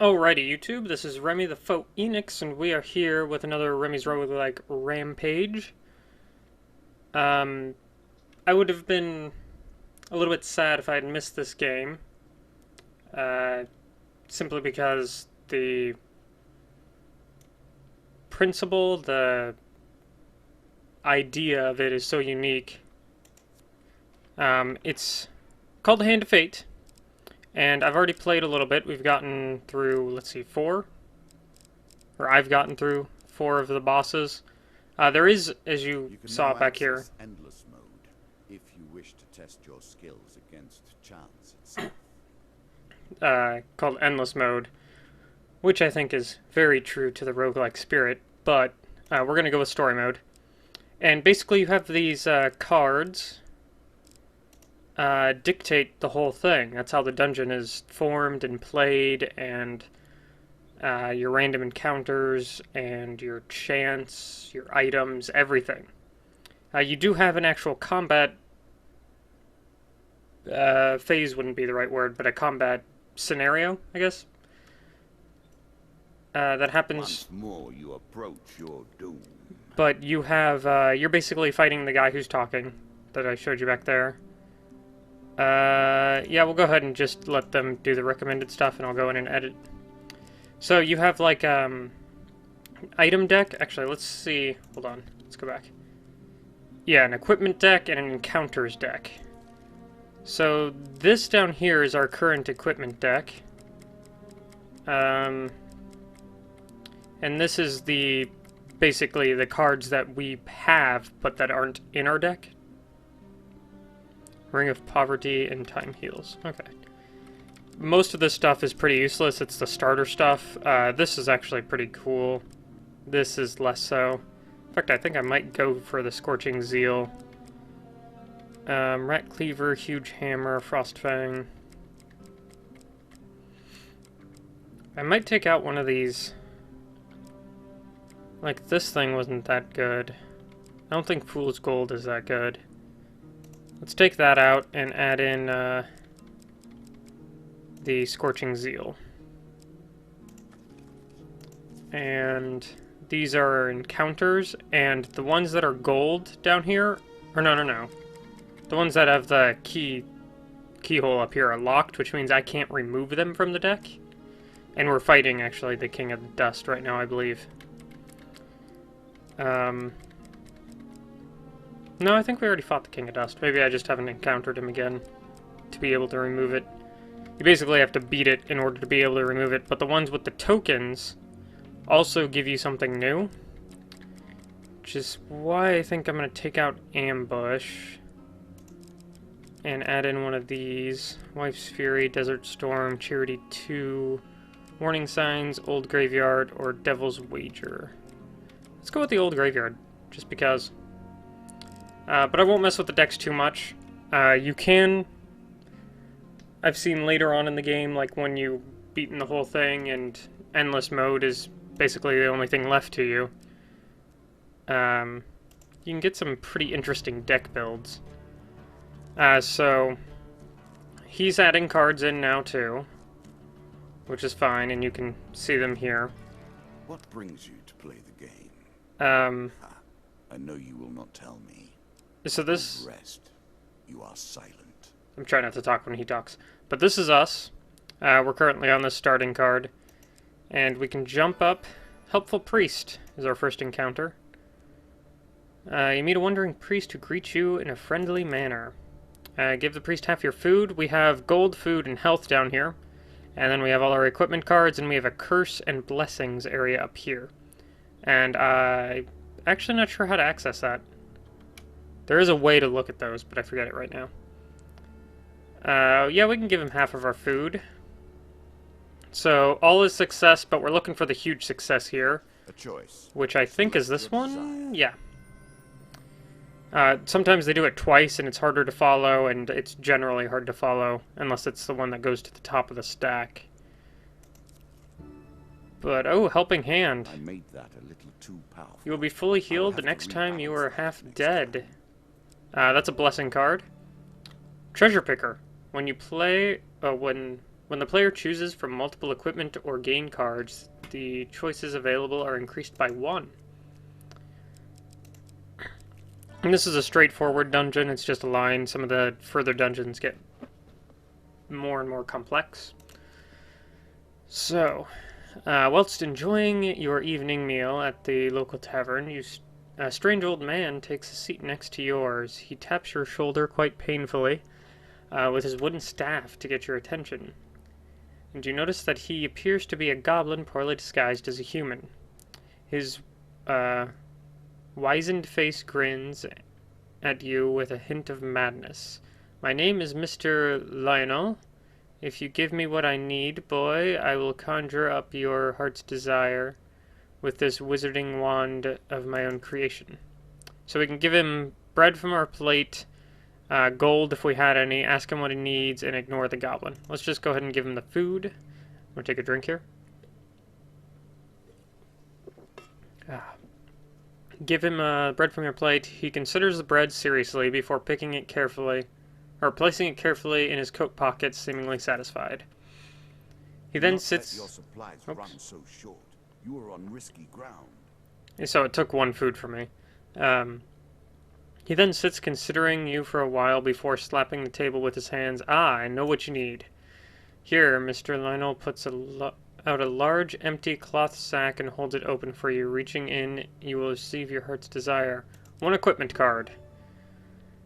Alrighty, YouTube, this is Remi the Faux Enix, and we are here with another Remi's Roguelike Rampage. I would have been a little bit sad if I had missed this game, simply because the principle, the idea of it is so unique. It's called The Hand of Fate. And I've already played a little bit. We've gotten through, let's see, 4? Or I've gotten through 4 of the bosses. There is, as you saw back here... endless mode if you wish to test your skills against chance itself. Called Endless Mode, which I think is very true to the roguelike spirit, but we're going to go with Story Mode. And basically you have these cards... dictate the whole thing. That's how the dungeon is formed and played, and your random encounters, and your chance, your items, everything. You do have an actual combat phase wouldn't be the right word, but a combat scenario, I guess. That happens. Once more you approach your doom. But you have, you're basically fighting the guy who's talking, that I showed you back there. Yeah, we'll go ahead and just let them do the recommended stuff, and I'll go in and edit. So you have, like, item deck. Actually, let's see. Hold on. Let's go back. Yeah, an equipment deck and an encounters deck. So this down here is our current equipment deck. And this is basically the cards that we have, but that aren't in our deck. Ring of Poverty and Time Heals. Okay. Most of this stuff is pretty useless. It's the starter stuff. This is actually pretty cool. This is less so. In fact, I think I might go for the Scorching Zeal. Rat Cleaver, Huge Hammer, Frostfang. I might take out one of these. Like, this thing wasn't that good. I don't think Fool's Gold is that good. Let's take that out and add in the Scorching Zeal. And these are encounters, and the ones that are gold down here, or no. The ones that have the keyhole up here are locked, which means I can't remove them from the deck. And we're fighting, actually, the King of the Dust right now, I believe. No, I think we already fought the King of Dust. Maybe I just haven't encountered him again to be able to remove it. You basically have to beat it in order to be able to remove it, but the ones with the tokens also give you something new. Which is why I think I'm going to take out Ambush and add in one of these. Wife's Fury, Desert Storm, Charity 2, Warning Signs, Old Graveyard, or Devil's Wager. Let's go with the Old Graveyard, just because. But I won't mess with the decks too much. You can... I've seen later on in the game, like when you've beaten the whole thing and endless mode is basically the only thing left to you. You can get some pretty interesting deck builds. So he's adding cards in now too, which is fine, and you can see them here. What brings you to play the game? I know you will not tell me. So this... Rest. You are silent. I'm trying not to talk when he talks. But this is us. We're currently on the starting card. And we can jump up. Helpful Priest is our first encounter. You meet a wandering priest who greets you in a friendly manner. Give the priest half your food. We have gold, food, and health down here. And then we have all our equipment cards, and we have a curse and blessings area up here. And I'm actually not sure how to access that. There is a way to look at those, but I forget it right now. Yeah, we can give him half of our food. So, all is success, but we're looking for the huge success here. A choice. Which I think is this one? Yeah. Sometimes they do it twice, and it's harder to follow, and it's generally hard to follow, unless it's the one that goes to the top of the stack. But, oh, Helping Hand. I made that a little too powerful. You will be fully healed the next time you are half dead. That's a blessing card. Treasure Picker. When you play... when When the player chooses from multiple equipment or gain cards, the choices available are increased by 1. And this is a straightforward dungeon, it's just a line. Some of the further dungeons get more and more complex. So, whilst enjoying your evening meal at the local tavern, a strange old man takes a seat next to yours. He taps your shoulder quite painfully with his wooden staff to get your attention. And you notice that he appears to be a goblin poorly disguised as a human. His wizened face grins at you with a hint of madness. My name is Mr. Lionel. If you give me what I need, boy, I will conjure up your heart's desire with this wizarding wand of my own creation. So we can give him bread from our plate, gold if we had any, ask him what he needs, and ignore the goblin. Let's just go ahead and give him the food. I'm going to take a drink here. Give him bread from your plate. He considers the bread seriously before picking it carefully, or placing it carefully in his coat pocket, seemingly satisfied. He then sits... Your supplies run so short. You are on risky ground. So it took 1 food from me. He then sits considering you for a while before slapping the table with his hands. Ah, I know what you need. Here, Mr. Lionel puts out a large empty cloth sack and holds it open for you. Reaching in, you will receive your heart's desire. 1 equipment card.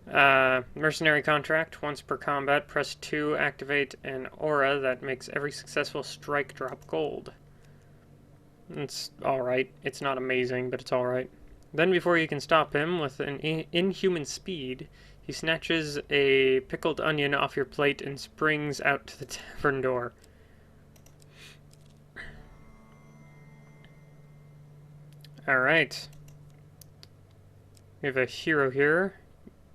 Mercenary contract. Once per combat, press 2, activate an aura that makes every successful strike drop gold. It's alright. It's not amazing, but it's alright. Then before you can stop him, with an inhuman speed, he snatches a pickled onion off your plate and springs out to the tavern door. Alright. We have a hero here.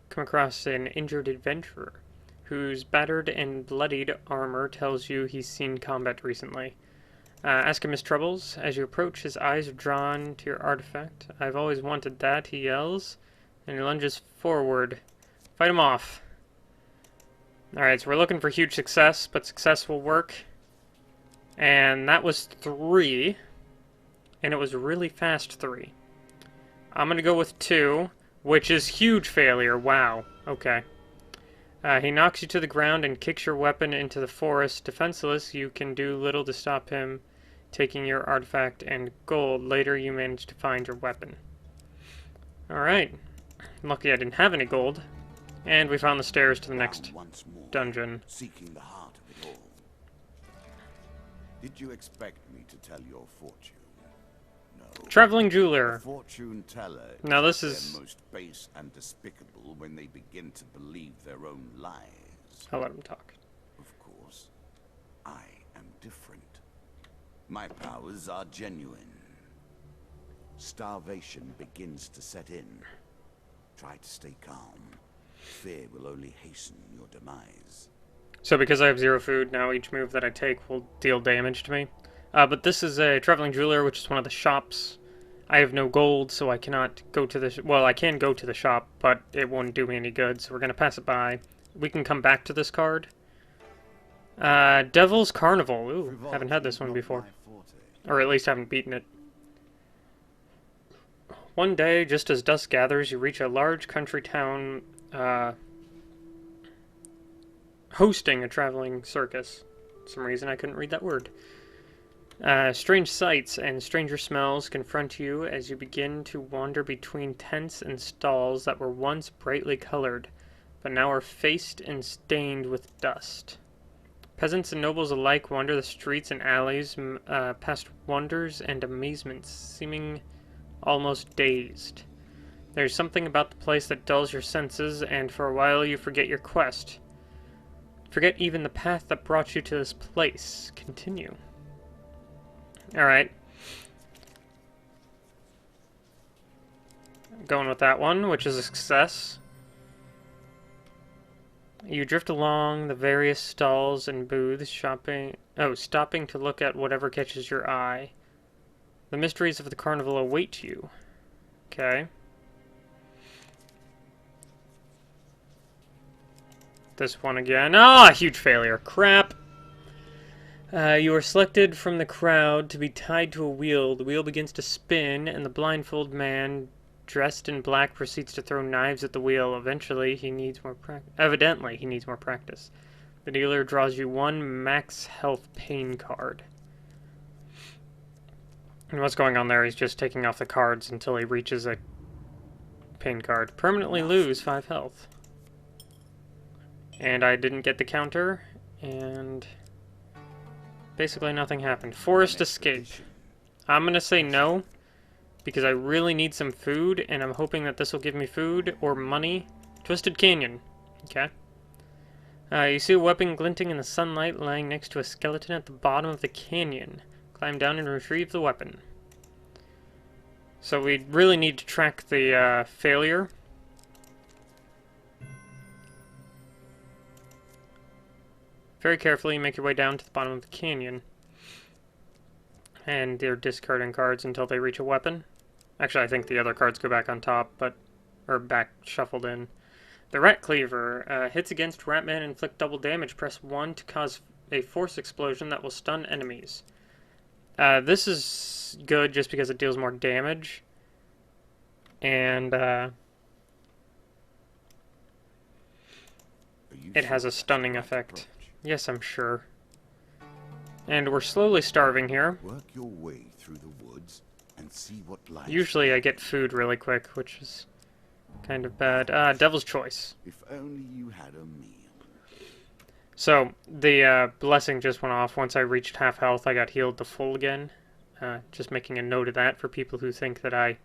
Come across an injured adventurer whose battered and bloodied armor tells you he's seen combat recently. Ask him his troubles. As you approach, his eyes are drawn to your artifact. I've always wanted that, he yells, and he lunges forward. Fight him off. Alright, so we're looking for huge success, but success will work. And that was 3. And it was really fast 3. I'm going to go with 2, which is huge failure. Wow. Okay. He knocks you to the ground and kicks your weapon into the forest. Defenseless, you can do little to stop him taking your artifact and gold. Later, you manage to find your weapon. Alright. Lucky I didn't have any gold. And we found the stairs to the next dungeon. Seeking the heart of it all. Did you expect me to tell your fortune? No. Traveling jeweler. The fortune teller now this is most base and despicable when they begin to believe their own lies. I'll let him talk. Of course, I am different. My powers are genuine. Starvation begins to set in. Try to stay calm. Fear will only hasten your demise. So because I have 0 food, now each move that I take will deal damage to me. But this is a traveling jeweler, which is one of the shops. I have no gold, so I cannot go to the... Well, I can go to the shop, but it won't do me any good, so we're going to pass it by. We can come back to this card. Devil's Carnival. Ooh, haven't had this one before. Or at least haven't beaten it. One day, just as dusk gathers, you reach a large country town hosting a traveling circus. For some reason I couldn't read that word. Strange sights and stranger smells confront you as you begin to wander between tents and stalls that were once brightly colored, but now are faced and stained with dust. Peasants and nobles alike wander the streets and alleys, past wonders and amazements, seeming almost dazed. There's something about the place that dulls your senses, and for a while you forget your quest. Forget even the path that brought you to this place. Continue. Alright. Going with that one, which is a success. You drift along the various stalls and booths, stopping to look at whatever catches your eye. The mysteries of the carnival await you. Okay. This one again. Ah, huge failure. Crap. You are selected from the crowd to be tied to a wheel. The wheel begins to spin, and the blindfold man, dressed in black, proceeds to throw knives at the wheel. Evidently, he needs more practice. The dealer draws you one max health pain card. And what's going on there? He's just taking off the cards until he reaches a pain card. Permanently lose 5 health. And I didn't get the counter, and basically nothing happened. Forced escape. I'm gonna say no, because I really need some food, and I'm hoping that this will give me food or money. Twisted Canyon. Okay. You see a weapon glinting in the sunlight lying next to a skeleton at the bottom of the canyon. Climb down and retrieve the weapon. So we really need to track the failure. Very carefully make your way down to the bottom of the canyon. And they're discarding cards until they reach a weapon. Actually, I think the other cards go back on top, or back shuffled in. The Rat Cleaver. Hits against Ratman inflict double damage. Press 1 to cause a force explosion that will stun enemies. This is good just because it deals more damage. And it has a stunning effect. Yes, I'm sure. And we're slowly starving here. Work your way through the woods and see what lies. Usually I get food really quick, which is kind of bad. Devil's Choice. If only you had a meal. So, the blessing just went off. Once I reached half health, I got healed to full again. Just making a note of that for people who think that I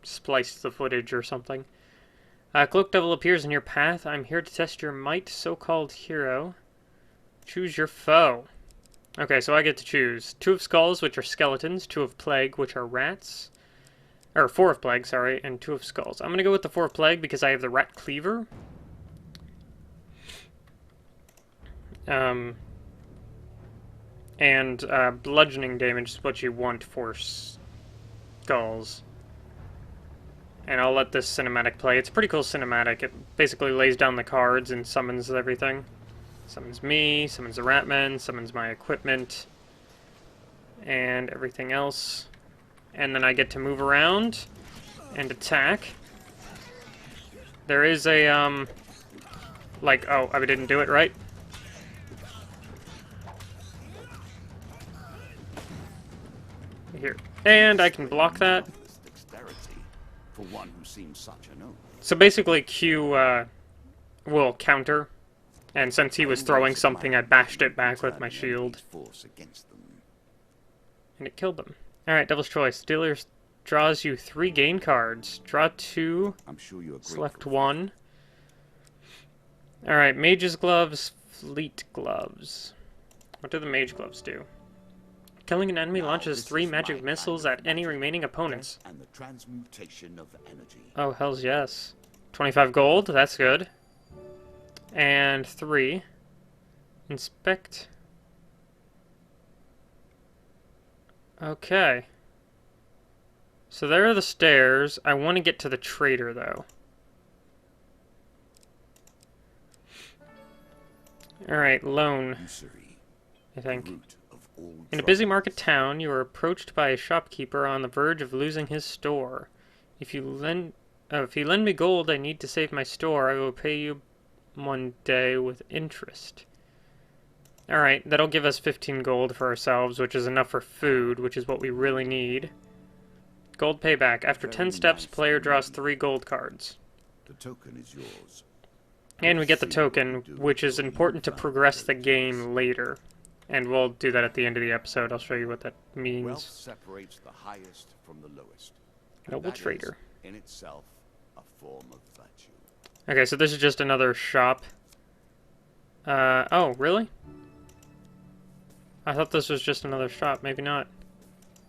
spliced the footage or something. Cloak Devil appears in your path. I'm here to test your might, so-called hero. Choose your foe. Okay, so I get to choose 2 of Skulls, which are skeletons, 2 of Plague, which are rats. Or 4 of Plague, sorry, and 2 of Skulls. I'm going to go with the 4 of Plague because I have the Rat Cleaver. And bludgeoning damage is what you want for Skulls. And I'll let this cinematic play. It's a pretty cool cinematic. It basically lays down the cards and summons everything. Summons me, summons the Ratman, summons my equipment, and everything else. And then I get to move around and attack. There is a, oh, I didn't do it right. Here. And I can block that. For one who seems such an oaf. So basically Q will counter. And since he was throwing something, I bashed it back with my shield. And it killed them. Alright, Devil's Choice. Dealer draws you 3 gain cards. Draw 2. Select 1. Alright, Mage's Gloves, Fleet Gloves. What do the Mage Gloves do? Killing an enemy launches 3 magic missiles at any remaining opponents. And the transmutation of energy. Oh, hells yes. 25 gold, that's good. And 3. Inspect. Okay. So there are the stairs. I want to get to the trader, though. Alright, loan. I think. In a busy market town, you are approached by a shopkeeper on the verge of losing his store. If you lend me gold I need to save my store, I will pay you one day with interest. Alright, that'll give us 15 gold for ourselves, which is enough for food, which is what we really need. Gold payback. After 10 steps, player draws 3 gold cards. The token is yours. And we get the token, which is important to progress the game later. And we'll do that at the end of the episode. I'll show you what that means. Wealth separates the highest from the lowest. Noble trader. In itself, a form of virtue. Okay, so this is just another shop. Oh, really? I thought this was just another shop. Maybe not.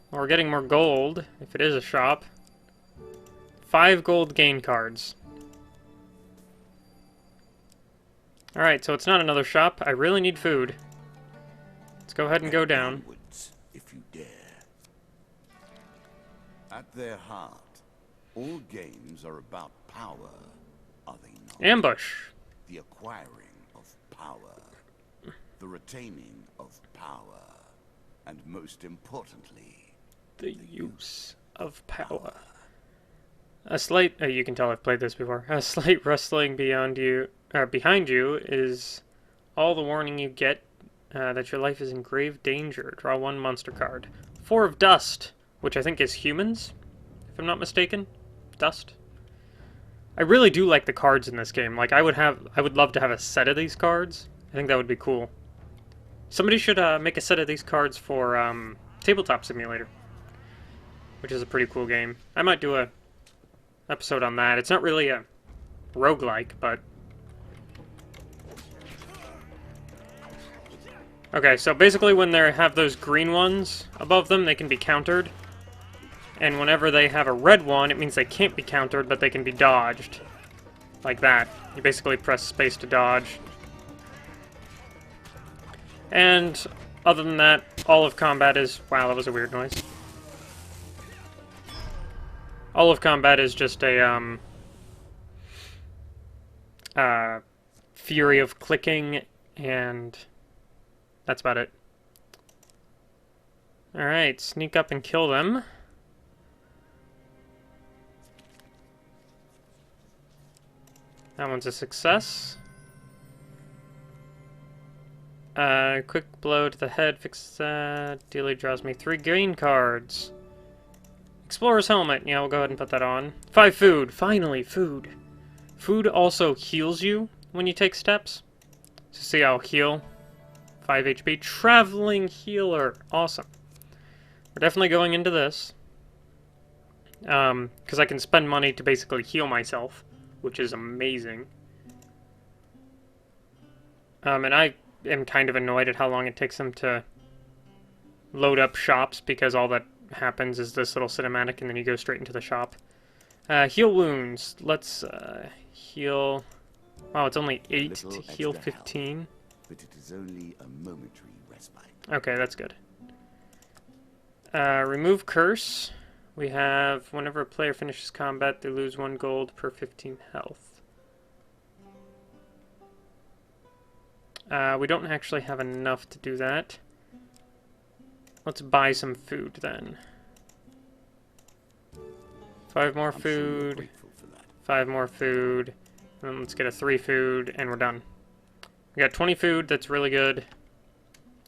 Well, we're getting more gold, if it is a shop. 5 gold gain cards. Alright, so it's not another shop. I really need food. Let's go ahead and go down. If you dare. At their heart, all games are about power, are they not? Ambush. The acquiring of power. The retaining of power. And most importantly, The use of power. A slight, you can tell I've played this before. A slight rustling behind you is all the warning you get that your life is in grave danger. Draw one monster card. 4 of dust, which I think is humans, if I'm not mistaken. Dust. I really do like the cards in this game. Like I would love to have a set of these cards. I think that would be cool. Somebody should make a set of these cards for Tabletop Simulator, which is a pretty cool game. I might do a episode on that. It's not really a roguelike, but... Okay, so basically when they have those green ones above them, they can be countered. And whenever they have a red one, it means they can't be countered, but they can be dodged. Like that. You basically press space to dodge. And other than that, all of combat is... Wow, that was a weird noise. All of combat is just a, fury of clicking, and that's about it. Alright, sneak up and kill them. That one's a success. Quick blow to the head, fix that. Dealer draws me 3 green cards. Explorer's helmet. Yeah, we'll go ahead and put that on. 5 food. Finally, food. Food also heals you when you take steps. So see, I'll heal. 5 HP. Traveling healer. Awesome. We're definitely going into this. Because I can spend money to basically heal myself, which is amazing. And I am kind of annoyed at how long it takes them to load up shops, because all that happens is this little cinematic and then you go straight into the shop. Heal wounds. Let's heal... Wow, it's only 8 to heal 15. Help, but it is only a momentary respite. Okay, that's good. Remove curse. We have, whenever a player finishes combat, they lose 1 gold per 15 health. We don't actually have enough to do that. Let's buy some food then. 5 more food. 5 more food. And let's get a 3 food, and we're done. We got 20 food, that's really good.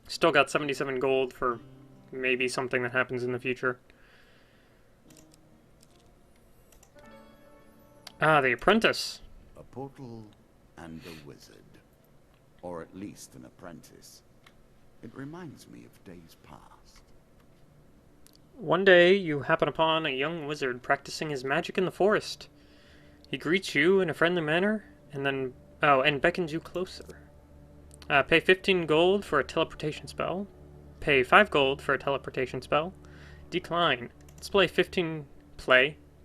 Still got 77 gold for maybe something that happens in the future. Ah, the apprentice. A portal and a wizard. Or at least an apprentice. It reminds me of days past. One day, you happen upon a young wizard practicing his magic in the forest. He greets you in a friendly manner, and then... Oh, and beckons you closer. Pay 15 gold for a teleportation spell. Pay 5 gold for a teleportation spell. Decline.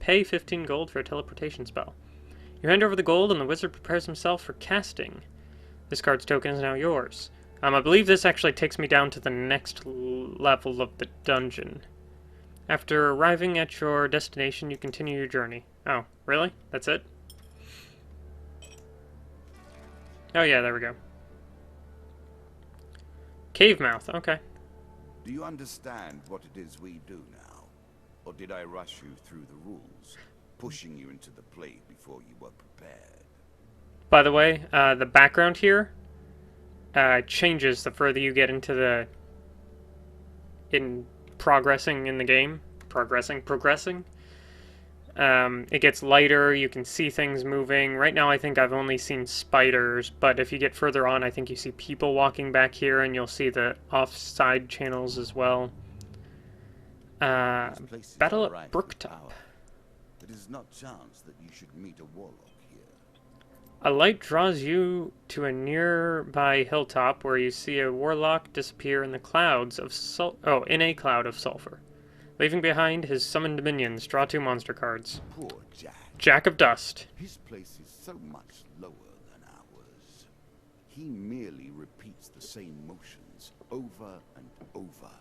Pay 15 gold for a teleportation spell. You hand over the gold, and the wizard prepares himself for casting. This card's token is now yours. I believe this actually takes me down to the next level of the dungeon. After arriving at your destination, you continue your journey. Oh, really? That's it? Oh yeah, there we go. Cave mouth, okay. Do you understand what it is we do now? Or did I rush you through the rules, pushing you into the play before you were prepared? By the way, the background here changes the further you get into the... progressing in the game. Progressing. It gets lighter, you can see things moving. Right now I think I've only seen spiders, but if you get further on I think you see people walking back here, and you'll see the off-side channels as well. Battle at Brooktop. It is not chance that you should meet a warlock here. A light draws you to a nearby hilltop where you see a warlock disappear in the clouds of in a cloud of sulfur. Leaving behind his summoned minions, draw 2 monster cards. Poor Jack. Jack of Dust. His place is so much lower than ours. He merely repeats the same motions over and over,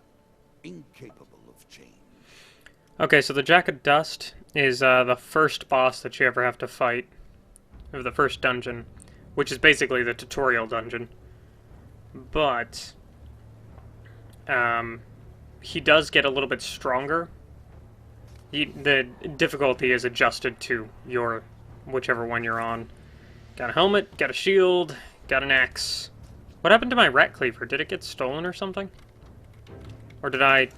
incapable of change. Okay, so the Jack of Dust is the first boss that you ever have to fight. Of the first dungeon, which is basically the tutorial dungeon. But, he does get a little bit stronger. The difficulty is adjusted to your whichever one you're on. Got a helmet, got a shield, got an axe. What happened to my rat cleaver? Did it get stolen or something? Or did I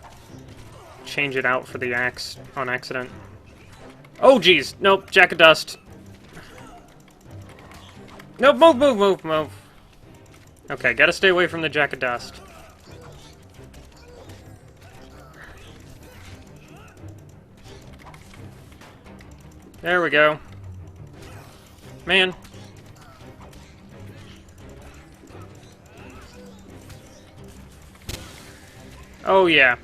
change it out for the axe on accident? Oh, jeez. Nope, Jack of Dust. Nope, move, move, move, move. Okay, gotta stay away from the Jack of Dust. There we go. Man. Oh, yeah.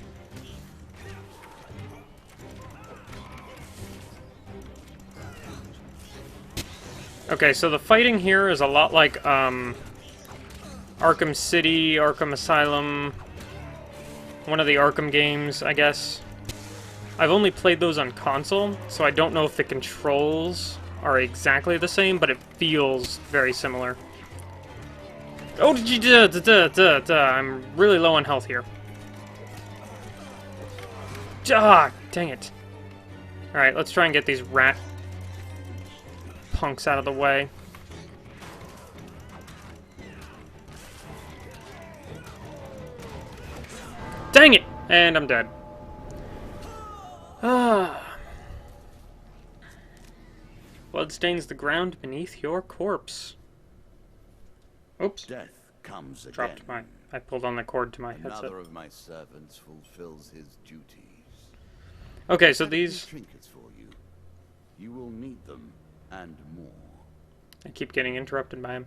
Okay, so the fighting here is a lot like, Arkham City, Arkham Asylum, one of the Arkham games, I guess. I've only played those on console, so I don't know if the controls are exactly the same, but it feels very similar. Oh, I'm really low on health here. Ah, dang it. Alright, let's try and get these rat punks out of the way. Dang it! And I'm dead. Ah. Blood stains the ground beneath your corpse. Oops. Death comes again. Dropped my... I pulled on the cord to my headset. Another of my servants fulfills his duties. Okay, so these... trinkets for you. You will need them, and more. I keep getting interrupted by him.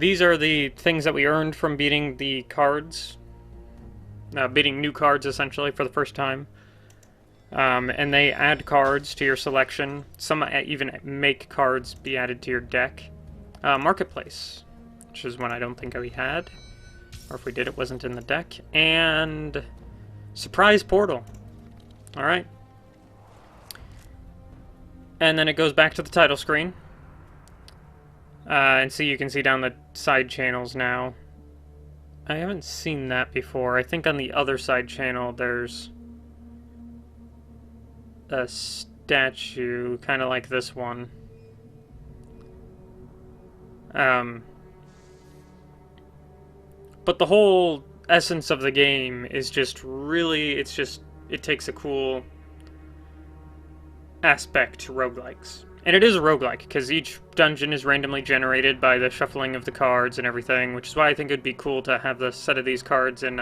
These are the things that we earned from beating the cards. Beating new cards, essentially, for the first time. And they add cards to your selection. Some even make cards be added to your deck. Marketplace, which is one I don't think we had. Or if we did, it wasn't in the deck. And Surprise Portal. Alright. And then it goes back to the title screen. And see, you can see down the side channels now. I haven't seen that before. I think on the other side channel there's a statue, kind of like this one. But the whole essence of the game is just really, it takes a cool aspect to roguelikes. And it is a roguelike, because each dungeon is randomly generated by the shuffling of the cards and everything, which is why I think it would be cool to have the set of these cards in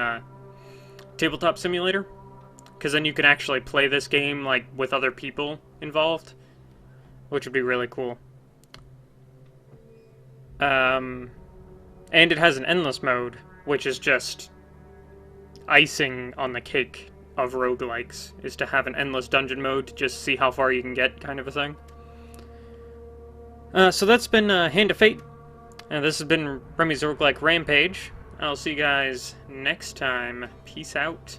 Tabletop Simulator. Because then you can actually play this game like with other people involved, which would be really cool. And it has an endless mode, which is just icing on the cake of roguelikes, is to have an endless dungeon mode to just see how far you can get, kind of a thing. So that's been Hand of Fate, and this has been Remi's Roguelike Rampage. I'll see you guys next time. Peace out.